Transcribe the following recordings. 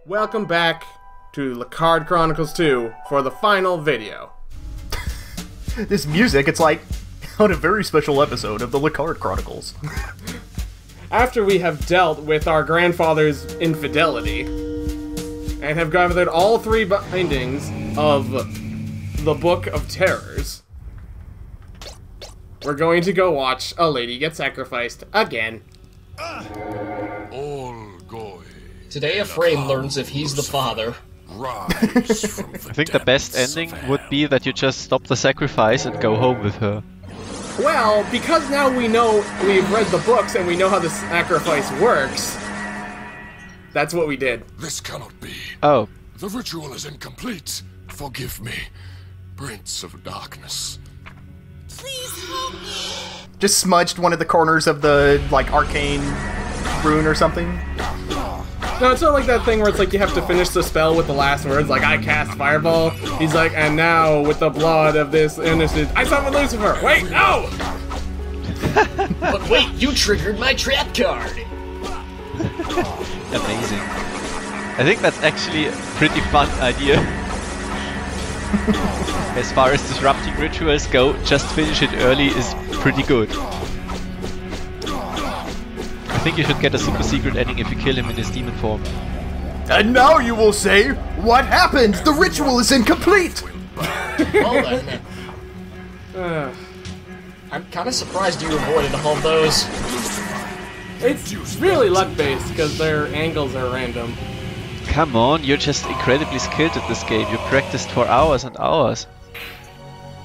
Welcome back to Lecarde Chronicles 2 for the final video. This music, it's like on a very special episode of the Lecarde Chronicles. After we have dealt with our grandfather's infidelity, and have gathered all three bindings of the Book of Terrors, we're going to go watch a lady get sacrificed again. Today Efrain learns if he's the father. I think the best ending would be that you just stop the sacrifice and go home with her. Well, because now we know, we've read the books and we know how the sacrifice works, that's what we did. This cannot be. Oh. The ritual is incomplete. Forgive me, Prince of Darkness. Please help me. Just smudged one of the corners of the, like, arcane rune or something. No, it's not like that thing where it's like you have to finish the spell with the last words, like, I cast Fireball. He's like, and now, with the blood of this innocent, I summon Lucifer! Wait, no! But wait, you triggered my trap card! Amazing. I think that's actually a pretty fun idea. As far as disrupting rituals go, just finish it early is pretty good. I think you should get a super secret ending if you kill him in his demon form. And now you will say, what happened? The ritual is incomplete! Well then. I'm kind of surprised you avoided all those. It's really luck-based, because their angles are random. Come on, you're just incredibly skilled at this game. You practiced for hours and hours.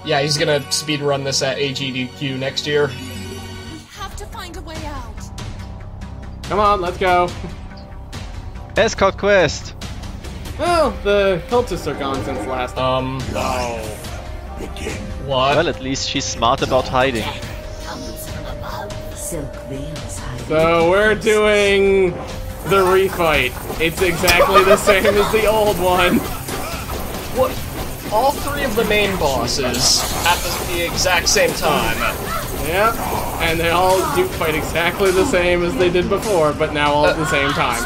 Yeah, he's gonna speedrun this at AGDQ next year. We have to find a way out. Come on, let's go. Escort quest! Well, the cultists are gone since last time. What? Well, at least she's smart about hiding. So we're doing the refight. It's exactly the same as the old one. What? All three of the main bosses at the exact same time. Yep, and they all do fight exactly the same as they did before, but now all at the same time.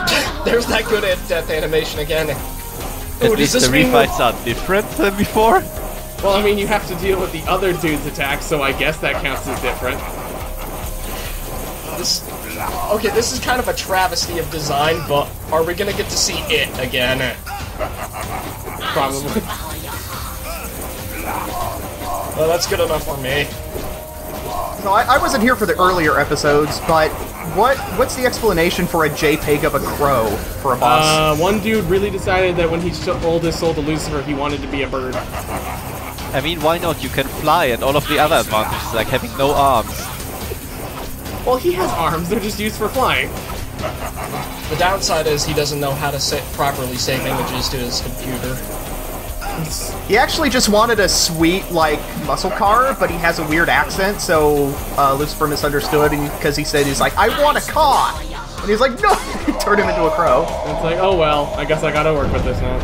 There's that good death animation again. At least the refights are different than before. Well, I mean, you have to deal with the other dude's attacks, so I guess that counts as different. Okay, this is kind of a travesty of design, but are we gonna get to see it again? Probably. Well, that's good enough for me. No, I wasn't here for the earlier episodes, but what's the explanation for a JPEG of a crow for a boss? One dude really decided that when he sold his soul to Lucifer, he wanted to be a bird. I mean, why not? You can fly and all of the other advantages, like having no arms. Well, he has arms, they're just used for flying. The downside is he doesn't know how to properly save images to his computer. He actually just wanted a sweet, like, muscle car, but he has a weird accent, so Lucifer misunderstood because he said, he's like, I want a car! And he's like, no! He turned him into a crow. And it's like, oh well, I guess I gotta work with this now.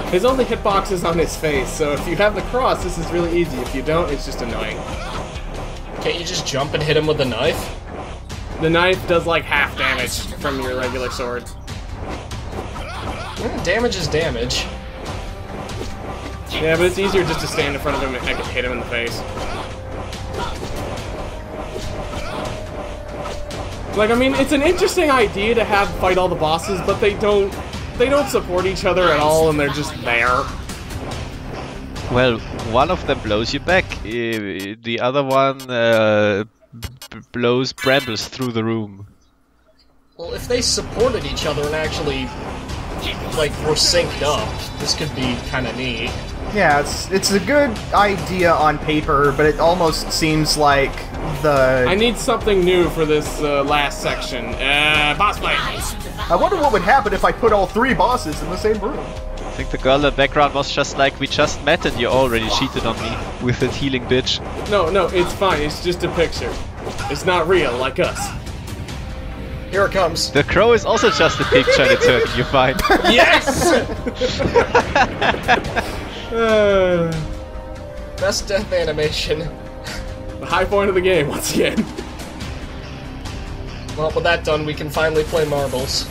His only hitbox is on his face, so if you have the cross, this is really easy. If you don't, it's just annoying. Can't you just jump and hit him with a knife? The knife does like half damage from your regular sword. Damage is damage. Yeah, but it's easier just to stand in front of him and hit him in the face. Like, I mean, it's an interesting idea to have fight all the bosses, but they don't support each other at all, and they're just there. Well, one of them blows you back. The other one blows brambles through the room. Well, if they supported each other and actually, like, were synced up, this could be kind of neat. Yeah, it's a good idea on paper, but it almost seems like I need something new for this last section. Boss fight! I wonder what would happen if I put all three bosses in the same room. I think the girl in the background was just like, we just met and you already cheated on me with that healing bitch. No, it's fine. It's just a picture. It's not real, like us. Here it comes. The crow is also just a picture and it's hurting you fine. Yes! Best death animation. The high point of the game, once again. Well, with that done, we can finally play marbles.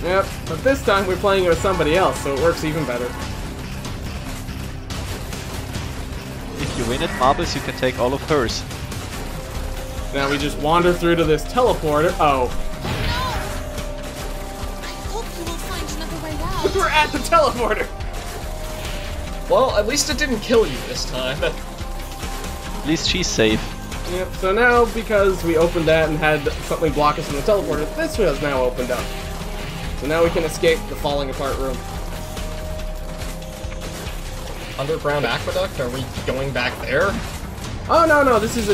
Yep, but this time we're playing it with somebody else, so it works even better. If you win at marbles, you can take all of hers. Now we just wander through to this teleporter. Oh. I hope you will find another way out. We're at the teleporter! Well, at least it didn't kill you this time. At least she's safe. Yep, so now, because we opened that and had something block us from the teleporter, this has now opened up. So now we can escape the falling apart room. Underground aqueduct? Are we going back there? Oh, no, this is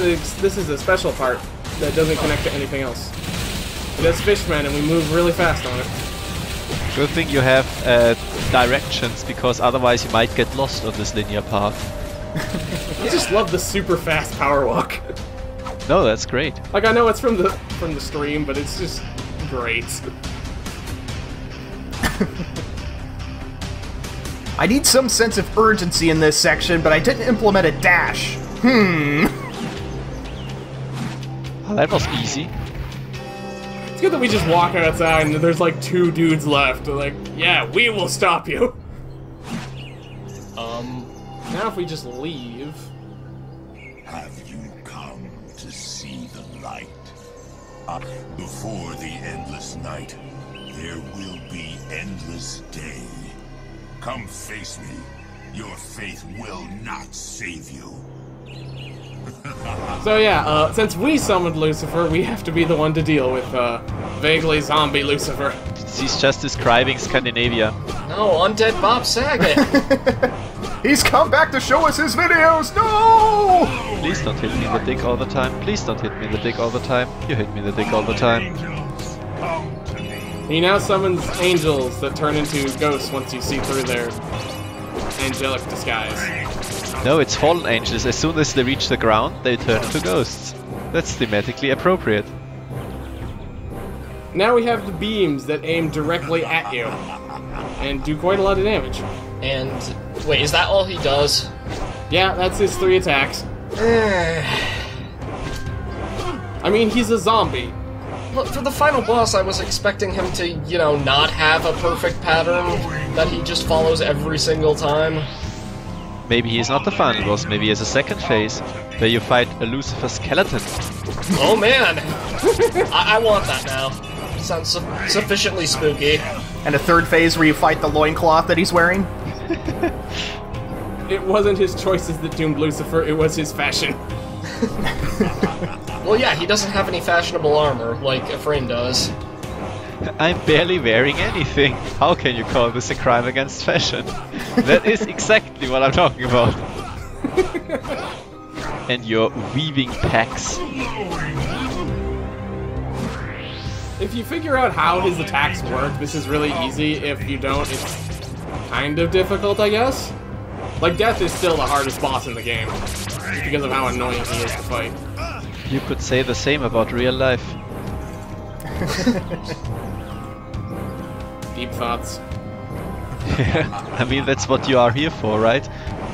a special part that doesn't connect to anything else. It has fishmen, and we move really fast on it. Good thing you have directions, because otherwise you might get lost on this linear path. I just love the super fast power walk. No, that's great. Like, I know it's from the stream, but it's just great. I need some sense of urgency in this section, but I didn't implement a dash. Well, that was easy. It's good that we just walk outside and there's like 2 dudes left. They're like, yeah, we will stop you. Now if we just leave... Have you come to see the light? Before the endless night, there will be endless day. Come face me. Your faith will not save you. So yeah, since we summoned Lucifer, we have to be the one to deal with vaguely zombie Lucifer. She's just describing Scandinavia. No, Undead Bob Saget! He's come back to show us his videos! No! Please don't hit me in the dick all the time. Please don't hit me in the dick all the time. You hit me in the dick all the time. He now summons angels that turn into ghosts once you see through their angelic disguise. No, it's fallen angels. As soon as they reach the ground, they turn into ghosts. That's thematically appropriate. Now we have the beams that aim directly at you and do quite a lot of damage. And wait, is that all he does? Yeah, that's his 3 attacks. I mean, he's a zombie. Look, for the final boss, I was expecting him to, you know, not have a perfect pattern that he just follows every single time. Maybe he's not the final boss, maybe he has a second phase, where you fight a Lucifer skeleton. Oh man! I want that now. Sounds sufficiently spooky. And a third phase where you fight the loincloth that he's wearing? It wasn't his choices that doomed Lucifer, it was his fashion. Well, yeah, he doesn't have any fashionable armor, like Efrain does. I'm barely wearing anything. How can you call this a crime against fashion? That is exactly what I'm talking about. And your weaving packs. If you figure out how his attacks work, this is really easy. If you don't, it's kind of difficult, I guess. Like, Death is still the hardest boss in the game, just because of how annoying he is to fight. You could say the same about real life. Deep thoughts. I mean, that's what you are here for, right?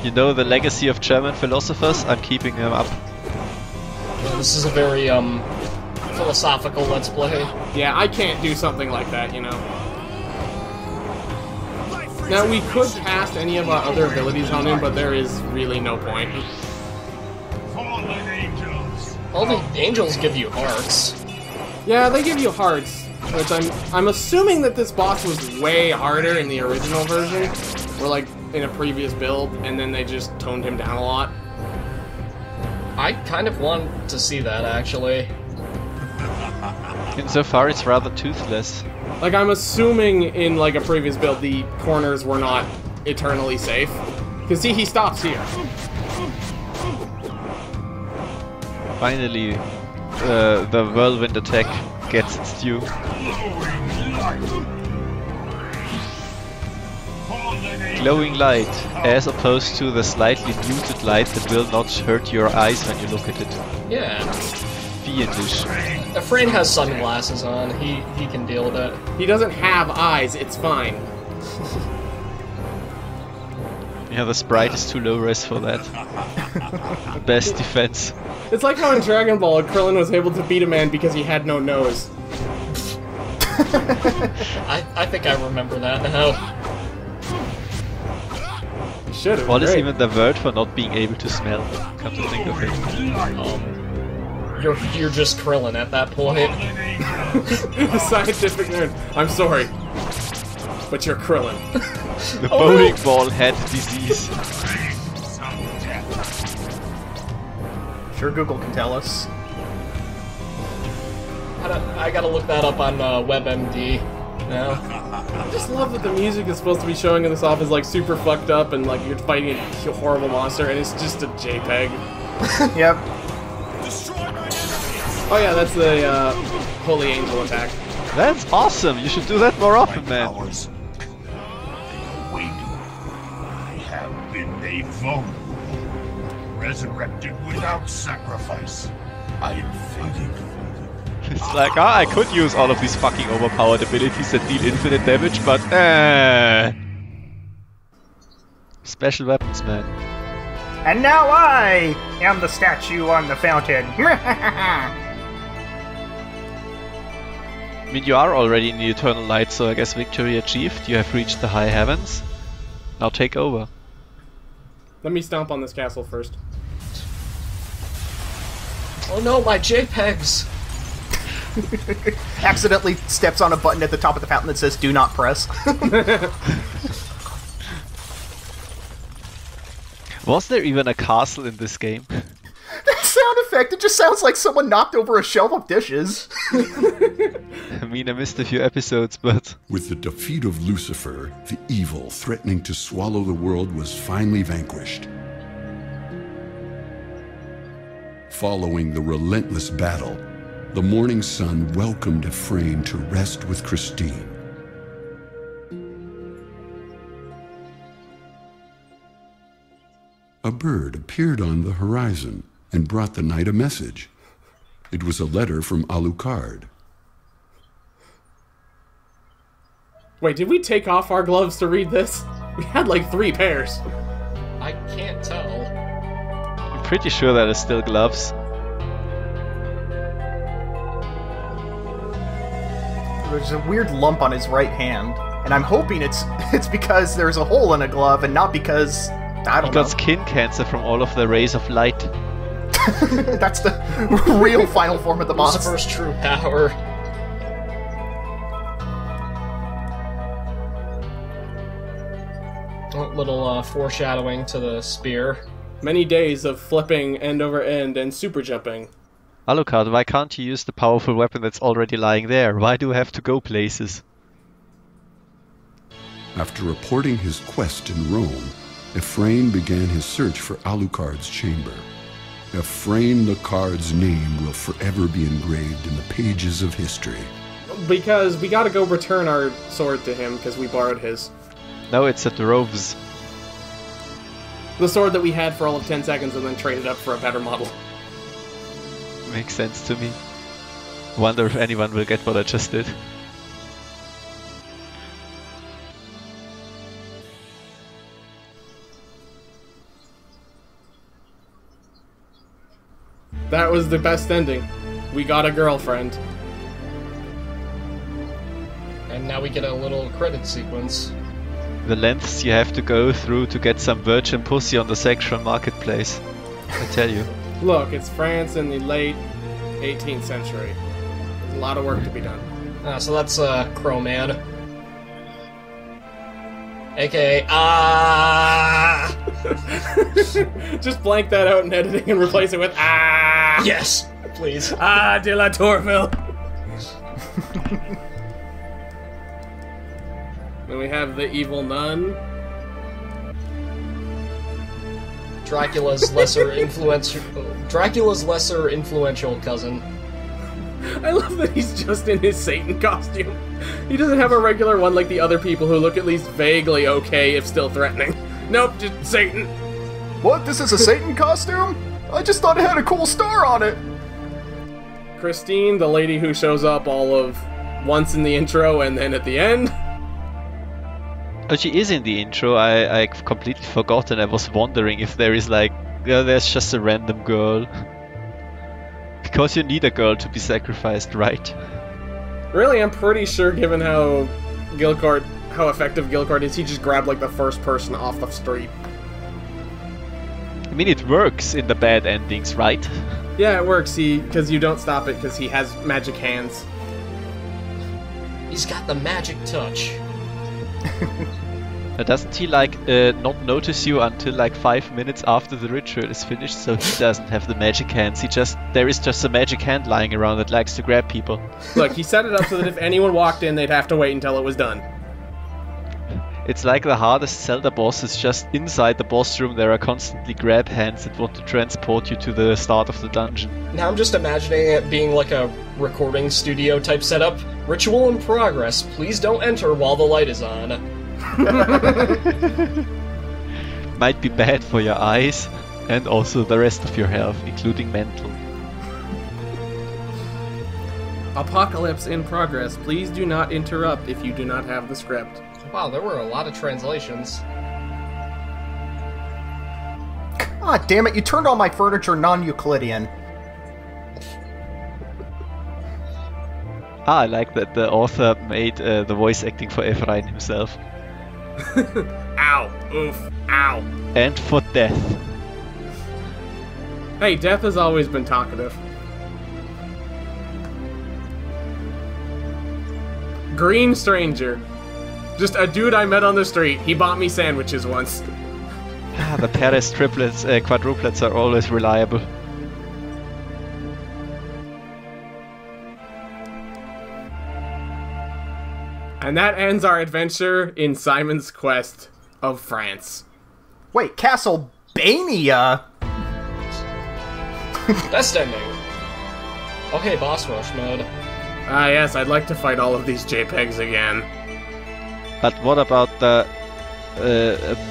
You know the legacy of German philosophers? I'm keeping them up. Yeah, this is a very, philosophical Let's Play. Yeah, I can't do something like that, you know. Now, we could cast any of our other abilities on him, but there is really no point. All the angels give you hearts. Yeah, they give you hearts, which I'm assuming that this boss was way harder in the original version, or like in a previous build, and then they just toned him down a lot. I kind of want to see that, actually. Insofar, it's rather toothless. Like, I'm assuming in like a previous build, the corners were not eternally safe. Because see, he stops here. Finally, the whirlwind attack gets its due. Glowing light, as opposed to the slightly muted light that will not hurt your eyes when you look at it. Yeah. Fiendish. Efrain has sunglasses on. He can deal with it. He doesn't have eyes, it's fine. Yeah, the sprite is too low res for that. Best defense. It's like how in Dragon Ball, Krillin was able to beat a man because he had no nose. I think I remember that now. Should have. What is even the word for not being able to smell? Come to think of it. You're just Krillin at that point. The scientific nerd. I'm sorry, but you're Krillin. The bowling ball head disease. Sure, Google can tell us. I gotta look that up on WebMD now. I just love that the music is supposed to be showing this off as like super fucked up and like you're fighting a horrible monster and it's just a JPEG. Yep. Oh yeah, that's the Holy Angel attack. That's awesome. You should do that more often, man. Powers. They are waiting. I have been made vulnerable. Resurrected without sacrifice. I am fading. It's like, I could use all of these fucking overpowered abilities that deal infinite damage, but special weapons, man. And now I am the statue on the fountain. I mean, you are already in the Eternal Light, so I guess victory achieved. You have reached the high heavens. Now take over. Let me stomp on this castle first. Oh no, my JPEGs! Accidentally steps on a button at the top of the fountain that says "Do not press." Was there even a castle in this game? That sound effect, it just sounds like someone knocked over a shelf of dishes. I mean, I missed a few episodes, but... With the defeat of Lucifer, the evil threatening to swallow the world was finally vanquished. Following the relentless battle, the morning sun welcomed Efrain to rest with Christine. A bird appeared on the horizon and brought the knight a message. It was a letter from Lecarde. Wait, did we take off our gloves to read this? We had like 3 pairs. I can't tell. I'm pretty sure that is still gloves. There's a weird lump on his right hand, and I'm hoping it's because there's a hole in a glove and not because, I don't He know. got skin cancer from all of the rays of light. That's the real final form of the boss. Lucifer's true power. A little foreshadowing to the spear. Many days of flipping end over end and super jumping. Alucard, why can't you use the powerful weapon that's already lying there? Why do I have to go places? After reporting his quest in Rome, Efrain began his search for Alucard's chamber. Efrain Lecarde's name will forever be engraved in the pages of history. Because we gotta go return our sword to him because we borrowed his. No, it's at the Roves. The sword that we had for all of 10 seconds and then traded up for a better model. Makes sense to me. Wonder if anyone will get what I just did. That was the best ending. We got a girlfriend. And now we get a little credit sequence. The lengths you have to go through to get some virgin pussy on the sexual marketplace. I tell you. Look, it's France in the late 18th century. There's a lot of work to be done. So that's Crowman. AKA Just blank that out in editing and replace it with Yes, please. De la Tourville. Then we have the evil nun. Dracula's lesser influential cousin. I love that he's just in his Satan costume. He doesn't have a regular one like the other people who look at least vaguely okay if still threatening. Nope, just Satan. What? This is a Satan costume? I just thought it had a cool star on it. Christine, the lady who shows up all of once in the intro and then at the end. Oh, she is in the intro. I've completely forgotten. I was wondering if there is like, there's just a random girl. Because you need a girl to be sacrificed, right? Really, I'm pretty sure, given how effective Lecarde is, he just grabbed like the first person off the street. I mean, it works in the bad endings, right? Yeah, it works. Because you don't stop it because he has magic hands. He's got the magic touch. Doesn't he like not notice you until like 5 minutes after the ritual is finished? So he doesn't have the magic hands. There is just a magic hand lying around that likes to grab people. Look, he set it up so that if anyone walked in, they'd have to wait until it was done. It's like the hardest Zelda bosses. Just inside the boss room, there are constantly grab hands that want to transport you to the start of the dungeon. Now I'm just imagining it being like a recording studio type setup. Ritual in progress. Please don't enter while the light is on. Might be bad for your eyes and also the rest of your health, including mental. Apocalypse in progress. Please do not interrupt if you do not have the script. Wow, there were a lot of translations. God damn it, you turned all my furniture non-Euclidean. I like that the author made the voice acting for Efrain himself. Ow. Oof. Ow. And for Death. Hey, Death has always been talkative. Green Stranger. Just a dude I met on the street. He bought me sandwiches once. The Paris quadruplets are always reliable. And that ends our adventure in Simon's Quest of France. Wait, Castlevania? Best ending. Okay, boss rush mode. Ah yes, I'd like to fight all of these JPEGs again. But what about the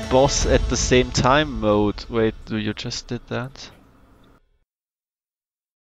boss at the same time mode? Wait, you just did that?